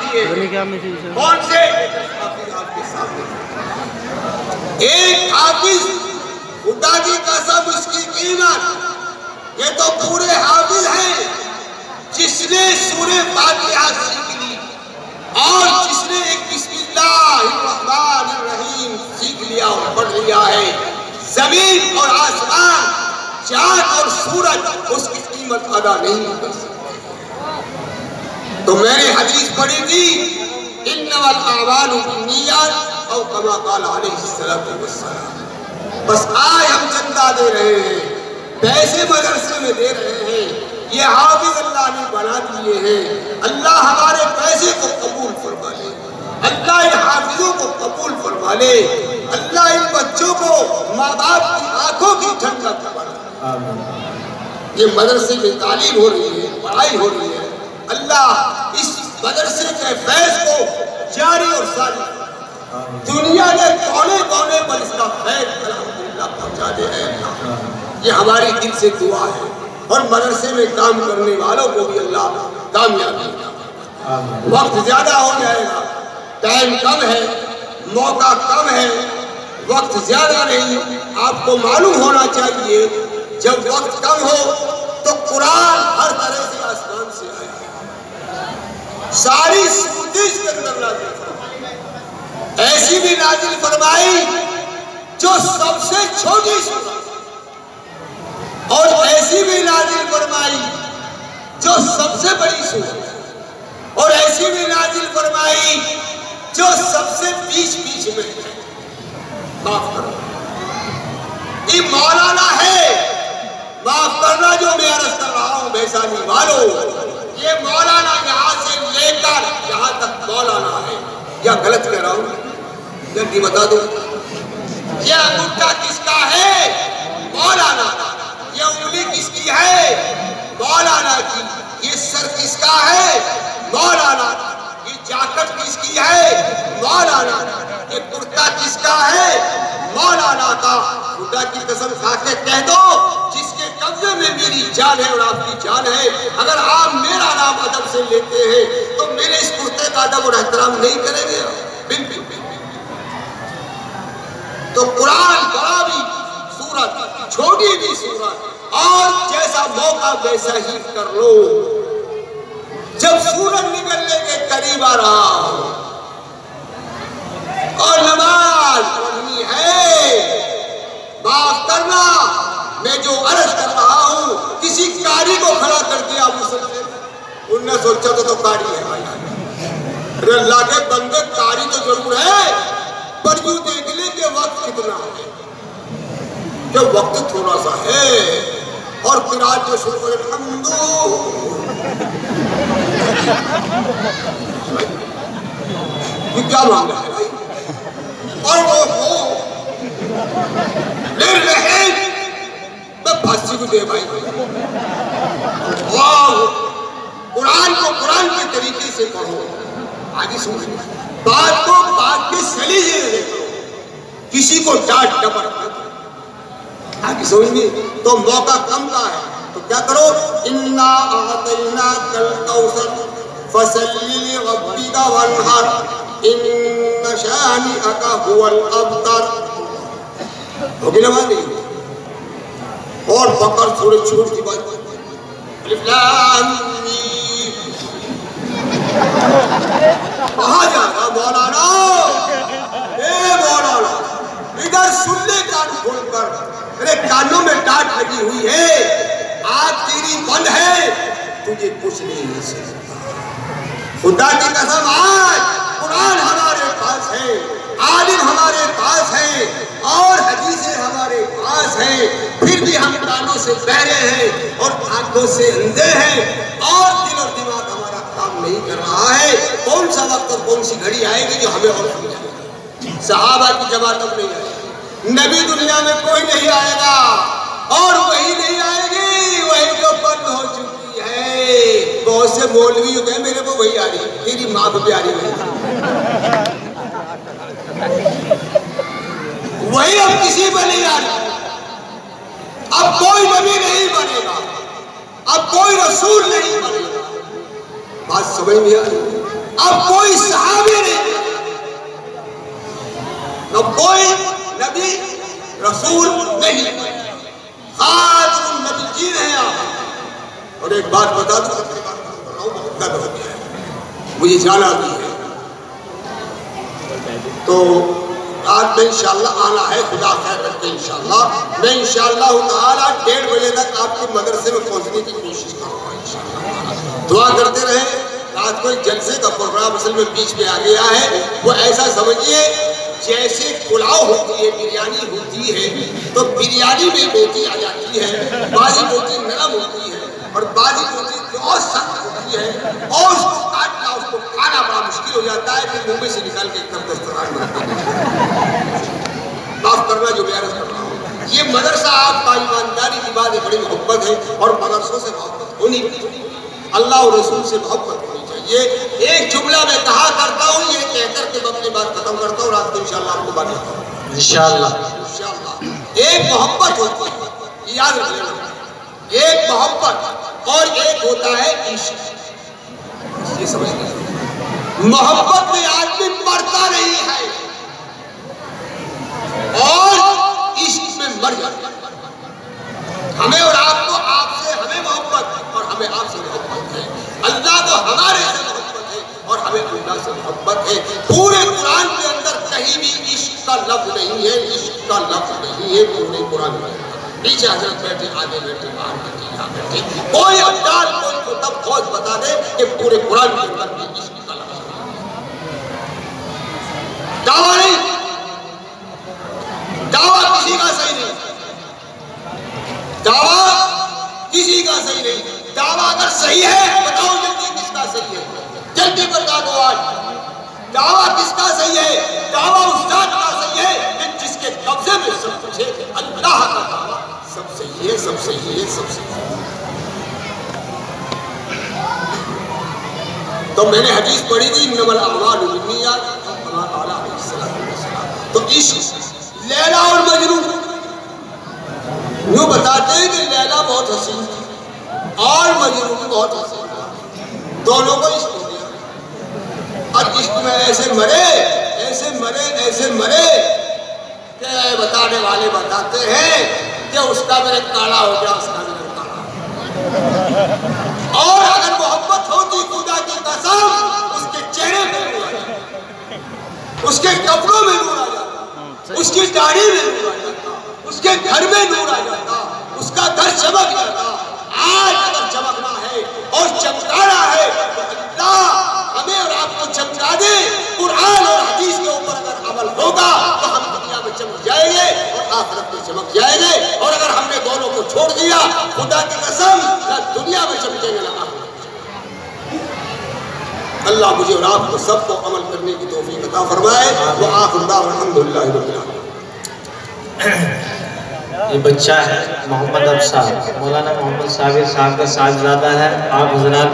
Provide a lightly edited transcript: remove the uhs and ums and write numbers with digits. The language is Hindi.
दिए। कौन से? आपके सामने एक हाफिज, खुदा की कसम उसकी कीमत, ये तो पूरे हाफिज हैं जिसने सूरे फातिहा सीख ली और जिसने एक बिस्मिल्लाहिर्रहमानिर्रहीम सीख लिया और पढ़ लिया है। जमीन और आसमान, चांद और सूरज उसकी कीमत अदा नहीं कर सकते। तो मैंने हदीस पढ़ी थी, इन्नमल अमालु बिन्नियात औ कमा क़ाल अलैहिस्सलातु वस्सलाम। बस आज हम चंदा दे रहे हैं, पैसे मदरसे में दे रहे हैं, ये हाफिज अल्लाह ने बना दिए हैं। अल्लाह हमारे पैसे को कबूल फरमा ले, अल्लाह इन हाफिजों को कबूल फरमा ले, अल्लाह इन बच्चों को माँ बाप की आंखों की ठंडक फरमा। ये मदरसे में तालीम हो रही है, पढ़ाई हो रही है, अल्लाह इस मदरसे के फैज को जारी और सारी दुनिया के कोने कोने पर इसका फैज अल्हम्दुलिल्लाह पहुंचा दे रहे हैं। ये हमारी दिल से दुआ है और मदरसे में काम करने वालों को भी अल्लाह कामयाबी। वक्त ज्यादा हो जाएगा, टाइम कम है, मौका कम है, वक्त ज्यादा नहीं। आपको मालूम होना चाहिए जब वक्त कम हो तो कुरान हर तरह से आसमान से आया, सारी सूरतें इसके अंदर नाज़िल फरमाई, ऐसी भी नाज़िल फरमाई जो सबसे छोटी सूरत और ऐसी भी नाज़िल फरमाई जो सबसे बड़ी सूरत और ऐसी भी नाज़िल फरमाई जो सबसे बीच में है। माफ करो, ये मौलाना है, माफ करना जो मैं अर्ज कर रहा हूं वैशाली वालों, ये मौलाना यहां से लेकर यहां तक मौलाना है। या गलत कह रहा हूं? जल्दी बता दो, ये अंगूठा किसका है? मौलाना। ये उंगली किसकी है? मौलाना की। ये सर किसका है? मौलाना। ये जैकेट किसकी है? मौलाना। ये कुर्ता किसका है? मौलाना का। खुदा की कसम खा के कह दो, जिसके कब्जे में मेरी जान है और आपकी जान है, अगर आप मेरा नाम अदब से लेते हैं तो मेरे इस कुर्ते का अदब और एहतराम नहीं करेंगे? बिल्कुल। तो कुरान बड़ा भी सूरत, छोटी भी सूरत, और जैसा मौका वैसा ही कर लो। जब सूरज निकलने के करीब आ रहा और नमाज पढ़नी है, माफ करना मैं जो अर्ज कर रहा हूं, किसी कारी को खड़ा कर दिया मुसल्ले, उनने सोचा तो कारी है भाई। अरे अल्लाह के बंदे, कारी तो जरूर है, पर यूं देख ले कि वक्त कितना है, कि वक्त थोड़ा सा है। और फिर आज जो शुरू करे क्या मांगा है भाई? और वो ले रहे फांसी को दे भाई। वाह, कुरान को कुरान के तरीके से पढ़ो, आगे समझ, बात को बात के सलीजे से देखो, किसी को डांट डपट आगे समझिए। तो मौका कम का है तो क्या करो, इन्ना आतैना कल कौसर फसल्लि लिरब्बिका वन्हर इन्न शानिअका हुवल अबतर। होगी ना बात? और बकर थोड़े छोड़ की बात, अलिफ लाम मीम। कहाँ जाएगा मौलाना? ए मौलाना, इधर सुन ले कान खोलकर। अरे कानों में डांट लगी हुई है, आज तेरी बंद है, तुझे कुछ नहीं मिल सकता। खुदा की कसम, आज कुरान हमारे पास है, आलिम हमारे पास है और हदीसें हमारे पास हैं, फिर भी हम कानों से बहरे हैं और आंखों से अंधे हैं और दिल और दिमाग हमारा काम नहीं कर रहा है। कौन सा वक्त और कौन सी घड़ी आएगी जो हमें और समझाएगी? सहाबा की जमात अब नहीं आएगी, नबी दुनिया में कोई नहीं आएगा, और वही नहीं आएगी वही जो बंद हो चुकी है। बहुत से मौलवी हो गए, मेरे को वही आ रही, तेरी माँ को भी आ रही है, वही अब किसी पर नहीं आ रही। अब कोई नबी नहीं बनेगा, अब कोई रसूल नहीं बनेगा। बात समझ में आ रही? अब कोई सहाबी नहीं, तो कोई नबी रसूल नहीं, खातमुन नबीय्यीन हैं आप। और एक बात बता दो, बहुत गर्व होती है, मुझे जाना भी है, तो रात में इंशाअल्लाह आना है, खुदा खैर रखे इंशाअल्लाह। मैं इंशाअल्लाह ताला 1:30 बजे तक आपके मदरसे में पहुंचने की कोशिश करूंगा इंशाअल्लाह। दुआ करते रहे। रात को एक जलसे का प्रोग्राम असल में बीच में आ गया है, वो ऐसा समझिए जैसे पुलाव होती है, बिरयानी होती है, तो बिरयानी में बोटी आ जाती है, बाजी बोटी नरम होती है और बाजी बोटी बहुत सख्त होती है, और उसको काटना, उसको खाना बड़ा मुश्किल हो जाता है, फिर मुंह में से निकाल के एकदम दस्तरखान में माफ करना जो मैं अर्ज कर रहा हूँ। ये मदरसा आपका ईमानदारी की बात है, बड़ी मोहब्बत है, और मदरसों से मोहब्बत होनी चाहिए, अल्लाह और रसूल से मोहब्बत होनी चाहिए। एक जुमला मैं कहा करता हूँ, ये कहकर के अपनी बात खत्म करता हूँ, रात को इंशाअल्लाह आपको बात करता हूँ इंशाअल्लाह। एक मोहब्बत होती है, याद रख लेना, एक मोहब्बत और एक होता है इश्क। ये समझ लीजिए, मोहब्बत में आदमी मरता नहीं है और इश्क में मर जाता है। हमें और आपको, आपसे हमें मोहब्बत और हमें आपसे मोहब्बत है, अल्लाह को हमारे से मोहब्बत है और हमें अल्लाह से मोहब्बत है। पूरे कुरान के अंदर कहीं भी इश्क का लफ्ज नहीं है, इश्क का लफ्ज नहीं है पूरे कुरान में। नीचे हजरत बैठे, आगे बैठे, बाहर बैठे, यहाँ बैठे, कोई अब्दाल कोई को तब फौज बता दे कि पूरे कुरान के अंदर भी इश्क का लफ्ज दावा नहीं, दावा किसी का सही नहीं, दावा किसी का सही नहीं। दावा अगर सही है बताओ जल्दी किसका सही है, जल्दी बता दो आज दावा किसका सही है। दावा उस जात का सही है कि जिसके कब्जे में सब कुछ है, अल्लाह का दावा सब सही है, सब सही है, सब सही है। तो मैंने हदीस पढ़ी थी, इन्नमल अअमालु बिन्नियात, तो इश्क लैला और मजनू यूं बताते हैं कि लैला बहुत हसीन थी और मजनू भी बहुत हसीन था, दोनों को इश्क हो गया। और इश्क में ऐसे मरे, ऐसे मरे, ऐसे मरे कि बताने वाले बताते हैं कि उसका मेरे काला हो गया, उसका मेरे काला। और अगर मोहब्बत होती खुदा की कसम, उसके चेहरे में नूर आ जाता, उसके कपड़ों में नूर आ जाता, उसकी दाढ़ी में नूर आ जाता, उसके घर में नूर आ जाता, उसका घर चमक जाता। आज अगर चमकना है और चमकाना है तो अल्लाह हमें और आपको चमका दे। कुरान और हदीस के ऊपर अगर अमल होगा तो हम दुनिया में चमक जाएंगे और आखिरत में चमक जाएंगे। और अगर हमने दोनों को छोड़ दिया, खुदा की कसम, ना दुनिया में चमकेंगे ना आखिरत। अल्लाह मुझे और आपको सबको अमल करने की तौफीक अता फरमाए। वो आखिर दावा अल्हम्दुलिल्लाह रब्बिल आलमीन। ये बच्चा है मोहम्मद अफसार, मौलाना मोहम्मद साबिर साहब का साहबजादा है। आप हजरात